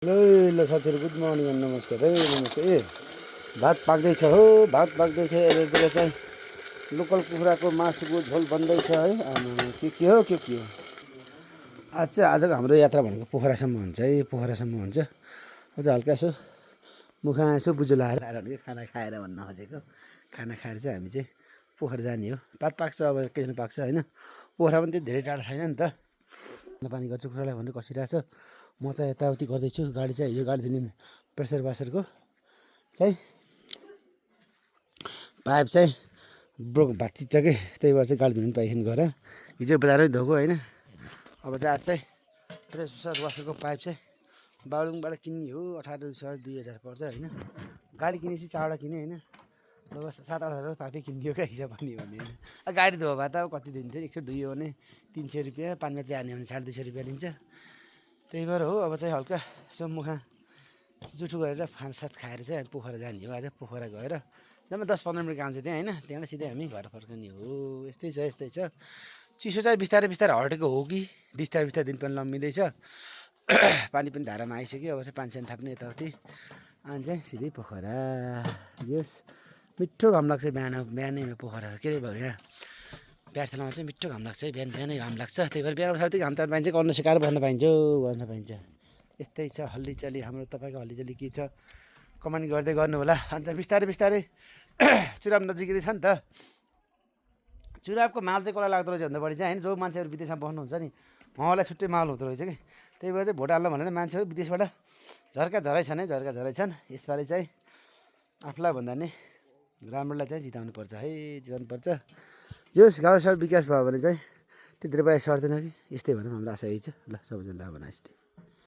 ल साथीहरू good morning and नमस्कार है नमस्कार भात पाक्दैछ हो भात पाक्दैछ यतातिर चाहिँ लोकल कुखुराको मासुको झोल बन्दैछ है के हो आज चाहिँ आजको हाम्रो यात्रा भनेको पोखरासम्म हुन्छ है पोखरासम्म हुन्छ अझ हल्का यसो मुखमा यसो बुझो लाएर खाना खाएर भन्न खोजेको खाना खाएर चाहिँ हामी चाहिँ पोखरा जाने हो भात पाक्छ अब एकैछिन पाक्छ होइन पोखरा पनि त्यति धेरै टाढा छैन नि त पानी गर्छु कुखुरालाई भनेर कसिरहेको छ म चाहिँ यताउति गर्दैछु गाडी चाहिँ हिजो गाडी धुने प्रेसर वासरको चाहिँ पाइप चाहिँ ब्रोक भाँचिन्छ कि त्यही भएर चाहिँ गाडी धुनु पाइकन गएर हिजो बजारमै धोएको होइन अब चाहिँ आज चाहिँ प्रेसर वासरको पाइप चाहिँ बागलुङबाट किन्ने हो 18,000 पर्छ होइन गाडी किनेपछि 4वटा किने होइन लगभग 7-8 हजार पाइपै किनिदियो क्या हिसाब पनि भने होइन गाडी धोयो भए त अब कति दिन्थ्यो 100 धुयो भने 300 रुपियाँ पानीमा चाहिँ हान्यो भने 250 रुपियाँ लिन्छ त्यही भएर हो अब चाहिँ हल्का यसो मुखमा जुठो गरेर फानसात खाएर चाहिँ हामी पोखरा जाने हो आज पोखरा गएर जम्मा 10-15 मिनट काम छ त्यहाँ होइन त्यहाँबाट सिधै हामी घर फर्कने हो यस्तै छ चिसो चाहिँ बिस्तारै हटेको हो कि बिस्तारै दिन पनि लम्बिँदैछ पानी पनि धारामा आइसक्यो अब चाहिँ पानी सानी थाप्ने यताउति अनि चाहिँ सिधै पोखरा जस मिठो घाम लाग्छ बिहानै पोखरा के अरे भयो यहाँ प्यार्थलामा चाहिँ मिठो घाम लाग्छ है बिहानै घाम लाग्छ त्यही भएर बिहान उठाउँदै घाम ताप्नु पाइन्छ गर्न सिकाएर बस्न पाइन्छ यस्तै छ हल्लीचल्ली हाम्रो तपाईँको हल्लीचल्ली के छ कमेन्ट गर्दै गर्नु होला अन्त बिस्तारै चुनाव नजिकै छ नि त चुनावको माल चाहिँ कसलाई लाग्दो रहेछ भन्दा बढी चाहिँ होइन जो मान्छेहरू विदेशमा बस्नुहुन्छ नि उहाँलाई छुट्टै माल हुँदो रहेछ कि त्यही भएर चाहिँ भोट हाल्न भनेर मान्छेहरू विदेशबाट झर्का झरै छन् यसपालि चाहिँ आफूलाई भन्दा नि राम्रोलाई चाहिँ जिताउनु पर्छ जस गाउँ सब विकास भयो भने चाहिँ त्यति रुपियाँ सर्दैन कि यस्तै भनौँ हाम्रो आशा यही छ ल सबैजनालाई अब नाइस डे